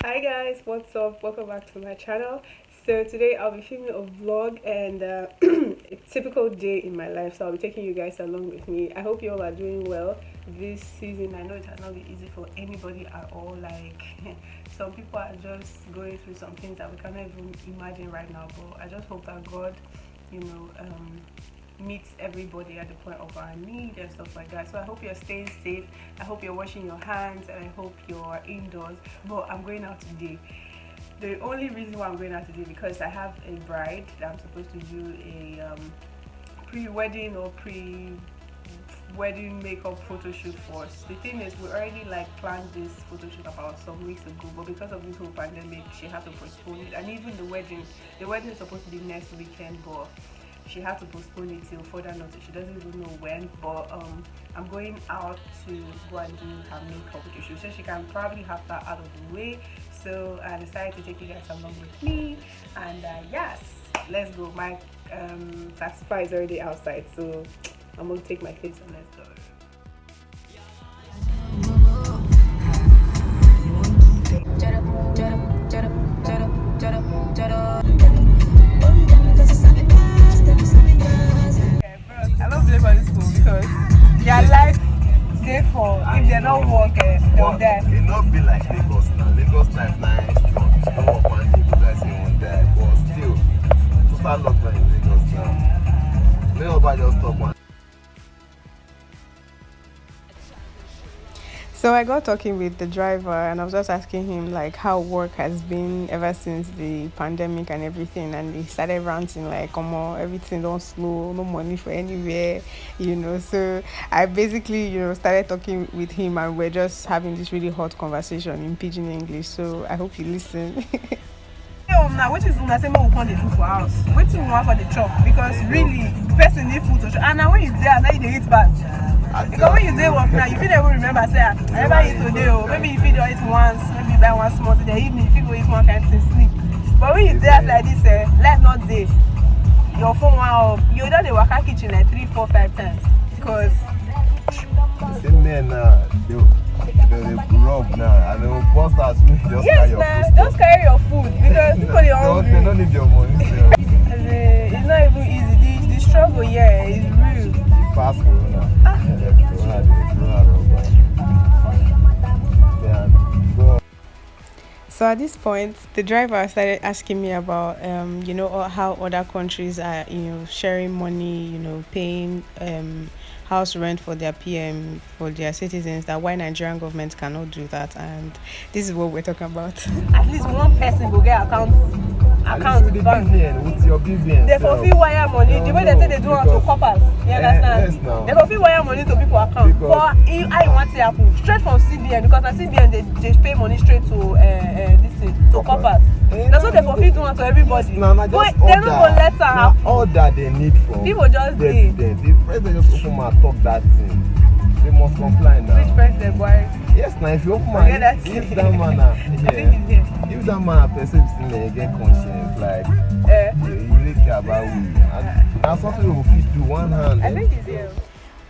Hi guys, what's up? Welcome back to my channel. So today I'll be filming a vlog and a typical day in my life. So I'll be taking you guys along with me. I hope you all are doing well this season. I know it has not been easy for anybody at all. Like some people are just going through some things that we cannot even imagine right now. But I just hope that God, you know, meets everybody at the point of our need and stuff like that. So I hope you're staying safe. I hope you're washing your hands, and I hope you're indoors. But I'm going out today. The only reason why I'm going out today because I have a bride that I'm supposed to do a pre-wedding or pre-wedding makeup photo shoot for. The thing is, we already planned this photo shoot about some weeks ago, but because of this whole pandemic, she had to postpone it. And even the wedding is supposed to be next weekend, but she had to postpone it till further notice. She doesn't even know when, but I'm going out to go and do her makeup photo so she can probably have that out of the way. So I decided to take you guys along with me, and yes, let's go. My taxify is already outside, so I'm gonna take my kids and let's go. I love living for this school because their life, therefore, if they're not working, they'll die. It not be like Lagos now. Lagos life now is strong. You don't work one day, you guys say one day. But still, total lockdown in Lagos now. Nobody just talk one. So I got talking with the driver and I was just asking him how work has been ever since the pandemic and everything, and he started ranting come on, everything don't slow, no money for anywhere, So I basically, started talking with him and we're just having this really hot conversation in pidgin English. So I hope you listen. Now what is una say make we come dey do for house? Wetin we want for the chop? Because really person need food to chop, and now when you there now you dey eat fast. Because when you dey work now you fit never remember say I never eat today, or maybe you fit eat once, maybe buy one small in the evening, you fit go eat one kind thing sleep. But when you dey like this, life not dey, your phone one off, you don dey waka kitchen 3, 4, 5 times because Same men now, they rub now, and they will bust out me just carry your food. Just carry your food because people dey hungry. They don't need your money. It's not even easy. The struggle here is real. Fast corona. So at this point, the driver started asking me about, how other countries are, sharing money, paying house rent for their PM, for their citizens, that why Nigerian government cannot do that. And this is what we're talking about. At least one person will get account with the BVN, with your BVN. They fulfill wire money. The way they say they do it to coppers. You understand? Yes, now. They fulfill wire money to people account. But I want to happen straight from CBN, because at CBN they pay money straight to this thing, to coppers. That's what they fulfill doing to everybody. Yes, but they're not gonna let her happen. All that they need from people just president. The president just open my talk that thing. They must comply now. Which president, boy? Yes, now if you open my if that man if that man person still get conscience, you really care about we. And that's something we will fit do one hand. I think it's here.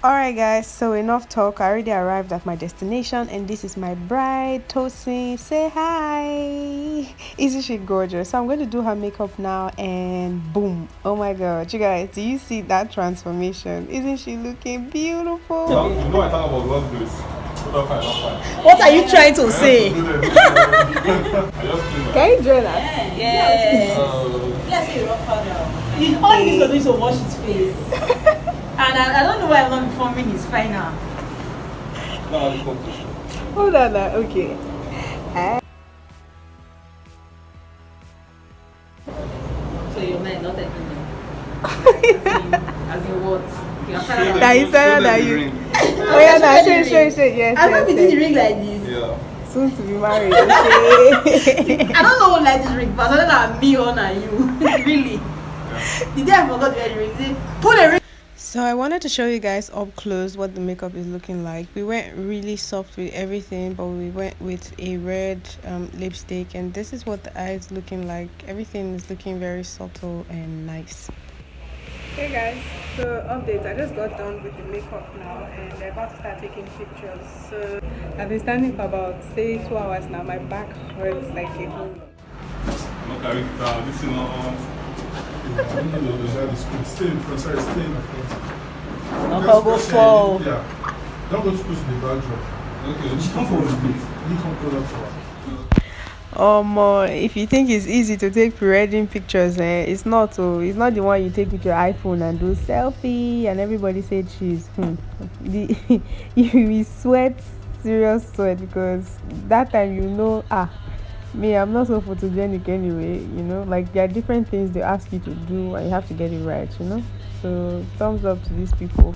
Alright guys, so enough talk. I already arrived at my destination and this is my bride, Tosin. Say hi. Isn't she gorgeous? So I'm going to do her makeup now and boom. Oh my god, you guys, do you see that transformation? Isn't she looking beautiful? You know I talk about love this. What are you trying to say? Can you join us? Yes. Let's say you rock powder. All he needs to do is to wash his face. And I don't know why I'm not informing his final. Hold on now, okay. So you're not taking him. As in what? That is better than you. Oh yeah, no, say, yes. I'm not putting the ring like this. Yeah. Soon to be married, okay? I don't know who like this ring, but I don't know if me or not you. Really. The day I forgot to wear the ring, say, put a ring. So I wanted to show you guys up close what the makeup is looking like. We went really soft with everything, but we went with a red lipstick, and this is what the eye is looking like. Everything is looking very subtle and nice. Hey guys, so update. I just got done with the makeup now and they're about to start taking pictures. So I've been standing for about say 2 hours now. My back hurts like a whole lot. This is not on. I don't know the school. Stay in front. Sorry, stay in the front. I'll go fall. Yeah. Don't go too close to the backdrop. Okay, You come forward a bit. You come closer. If you think it's easy to take pre-wedding pictures, it's not. Oh, it's not the one you take with your iPhone and do selfie, and everybody say cheese. You will sweat, serious sweat, because that time me, I'm not so photogenic anyway. Like there are different things they ask you to do, and you have to get it right. So thumbs up to these people.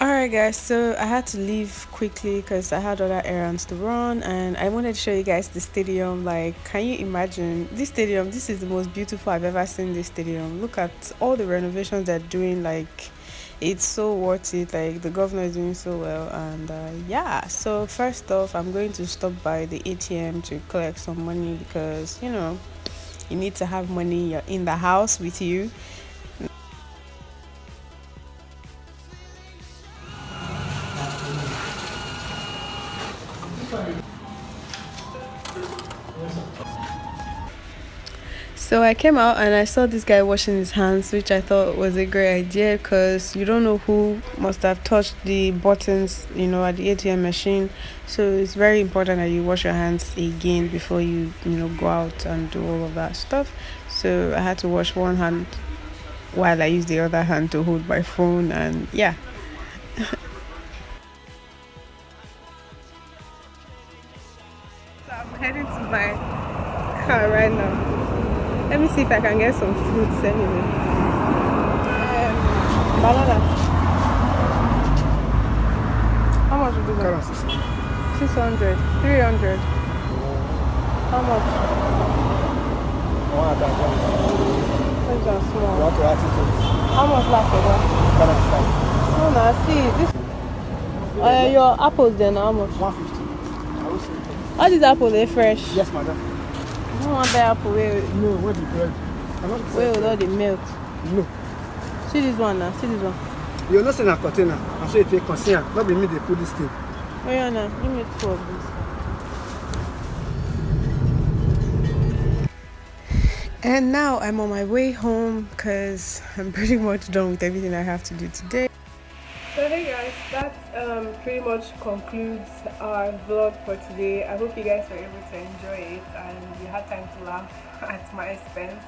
Alright guys, so I had to leave quickly because I had other errands to run, and I wanted to show you guys the stadium. Like, can you imagine this stadium? This is the most beautiful I've ever seen this stadium. Look at all the renovations they're doing. Like, it's so worth it. Like, the governor is doing so well. And yeah, so first off, I'm going to stop by the ATM to collect some money, because you need to have money in the house with you. So I came out and I saw this guy washing his hands, which I thought was a great idea, because you don't know who must have touched the buttons, at the ATM machine. So it's very important that you wash your hands again before you, go out and do all of that stuff. So I had to wash one hand while I used the other hand to hold my phone, and yeah. So I'm heading to my car right now. Let me see if I can get some fruits anyway. Banana. How much would you get? 600. 300. How much? Those are small. How much last for that? Oh no, see this. Your apples then how much? 150. All these apples they fresh. Yes, madam. I don't want that apple. No, what the bread? Where will all the milk? No. See this one now. See this one. You're not saying a container. I'm sure you take container. Not be me they put this thing. Oh yeah, now give me 2 of this. And now I'm on my way home because I'm pretty much done with everything I have to do today. So hey guys, that pretty much concludes our vlog for today. I hope you guys were able to enjoy it and you had time to laugh at my expense.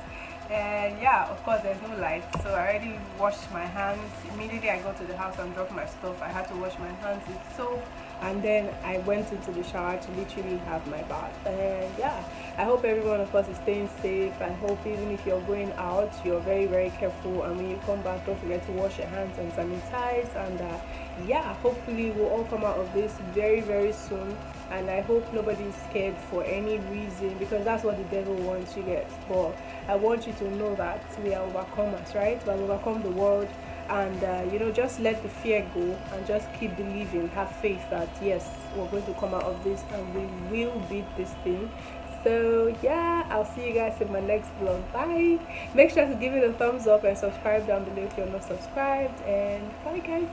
And yeah, of course there's no light, so I already washed my hands. Immediately I got to the house and dropped my stuff, I had to wash my hands with soap, and then I went into the shower to literally have my bath. And yeah, I hope every one of us is staying safe. I hope even if you're going out, you're very, very careful, and when you come back, don't forget to wash your hands and sanitize. And yeah, hopefully we'll all come out of this very, very soon. And I hope nobody's scared for any reason, because that's what the devil wants you guys. But I want you to know that we are overcomers, right? We have overcome the world, and just let the fear go and just keep believing, have faith that yes, we're going to come out of this and we will beat this thing. So yeah, I'll see you guys in my next vlog. Bye. Make sure to give it a thumbs up and subscribe down below if you're not subscribed, and bye guys.